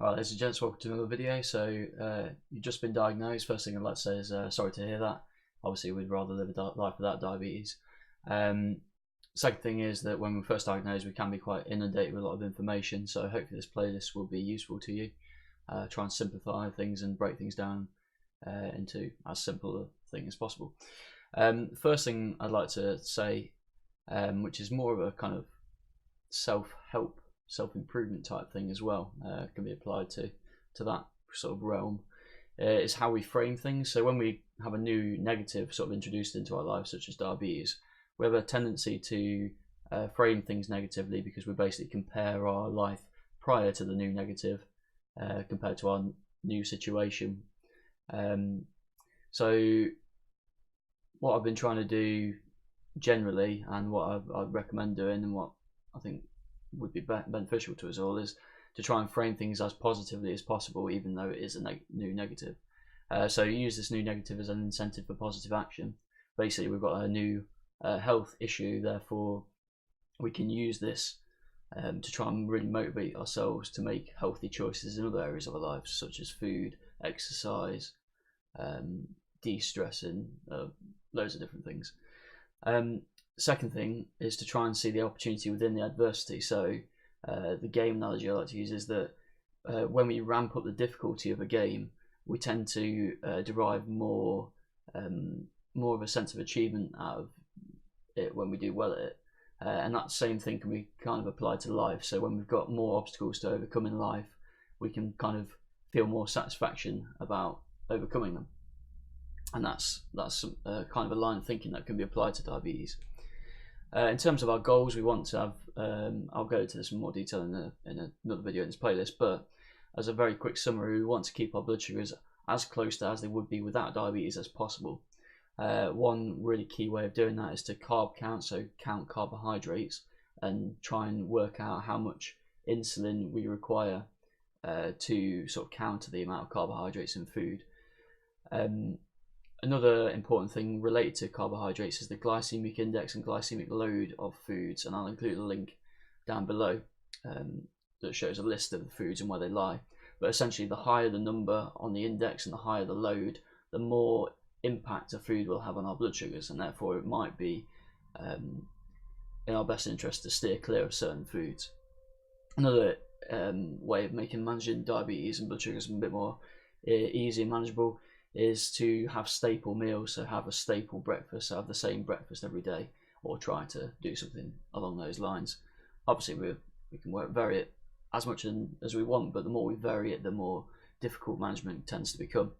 Alright, ladies and gents, welcome to another video. So, you've just been diagnosed. First thing I'd like to say is sorry to hear that. Obviously, we'd rather live a life without diabetes. Second thing is that when we're first diagnosed, we can be quite inundated with a lot of information. So, hopefully, this playlist will be useful to you. Try and simplify things and break things down into as simple a thing as possible. First thing I'd like to say, which is more of a kind of self-help, self-improvement type thing as well, can be applied to that sort of realm, is how we frame things. So when we have a new negative sort of introduced into our lives, such as diabetes, we have a tendency to frame things negatively because we basically compare our life prior to the new negative compared to our new situation. So what I've been trying to do generally, and what I recommend doing, and what I think would be beneficial to us all, is to try and frame things as positively as possible, even though it is a new negative. So use this new negative as an incentive for positive action. Basically, we've got a new health issue, therefore we can use this to try and really motivate ourselves to make healthy choices in other areas of our lives, such as food, exercise, de-stressing, loads of different things. Second thing is to try and see the opportunity within the adversity. So the game analogy I like to use is that when we ramp up the difficulty of a game, we tend to derive more of a sense of achievement out of it when we do well at it. And that same thing can be kind of applied to life. So when we've got more obstacles to overcome in life, we can kind of feel more satisfaction about overcoming them. And that's kind of a line of thinking that can be applied to diabetes. In terms of our goals, we want to have, I'll go into this in more detail in another video in this playlist, but as a very quick summary, we want to keep our blood sugars as close to as they would be without diabetes as possible. One really key way of doing that is to carb count, so count carbohydrates and try and work out how much insulin we require to sort of counter the amount of carbohydrates in food. Another important thing related to carbohydrates is the glycemic index and glycemic load of foods, and I'll include a link down below that shows a list of the foods and where they lie. But essentially, the higher the number on the index and the higher the load, the more impact a food will have on our blood sugars, and therefore it might be in our best interest to steer clear of certain foods. Another way of managing diabetes and blood sugars a bit more easy and manageable is to have staple meals. So have a staple breakfast, so have the same breakfast every day, or try to do something along those lines. Obviously we can vary it as much as we want, but the more we vary it, the more difficult management tends to become.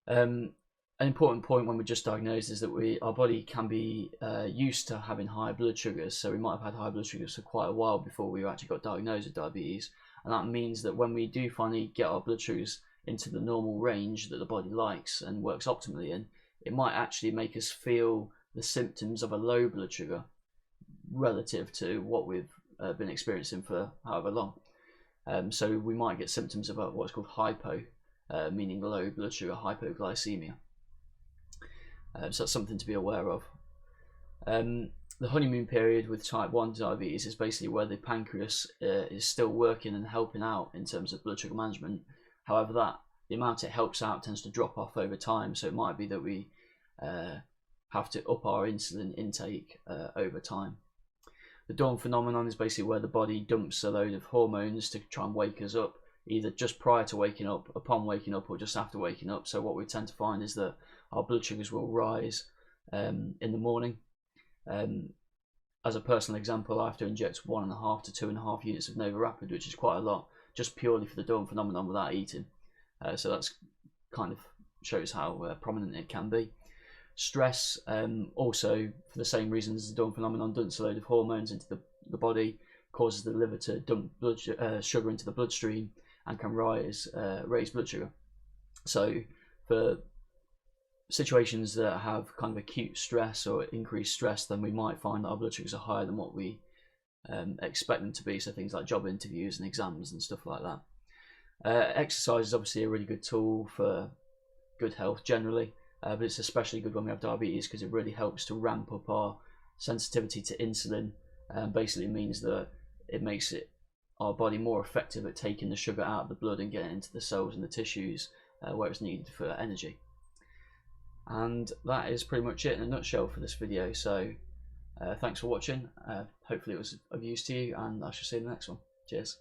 An important point when we're just diagnosed is that our body can be used to having high blood sugars. So we might have had high blood sugars for quite a while before we actually got diagnosed with diabetes, and that means that when we do finally get our blood sugars into the normal range that the body likes and works optimally in, it might actually make us feel the symptoms of a low blood sugar relative to what we've been experiencing for however long. So we might get symptoms of what's called hypo, meaning low blood sugar, hypoglycemia. So that's something to be aware of. The honeymoon period with type 1 diabetes is basically where the pancreas is still working and helping out in terms of blood sugar management. However, the amount it helps out tends to drop off over time, so it might be that we have to up our insulin intake over time. The dawn phenomenon is basically where the body dumps a load of hormones to try and wake us up, either just prior to waking up, upon waking up, or just after waking up. So what we tend to find is that our blood sugars will rise in the morning. As a personal example, I have to inject 1.5 to 2.5 units of NovaRapid, which is quite a lot, just purely for the dawn phenomenon without eating. So that's kind of shows how prominent it can be. Stress, also for the same reasons as the dawn phenomenon, dumps a load of hormones into the body, causes the liver to dump sugar into the bloodstream, and can raise blood sugar. So for situations that have kind of acute stress or increased stress, then we might find that our blood sugars are higher than what we expect them to be. So things like job interviews and exams and stuff like that. Exercise is obviously a really good tool for good health generally, but it's especially good when we have diabetes because it really helps to ramp up our sensitivity to insulin. Basically means that it makes it our body more effective at taking the sugar out of the blood and getting into the cells and the tissues where it's needed for energy. And that is pretty much it in a nutshell for this video. So thanks for watching. Hopefully it was of use to you, and I shall see you in the next one. Cheers.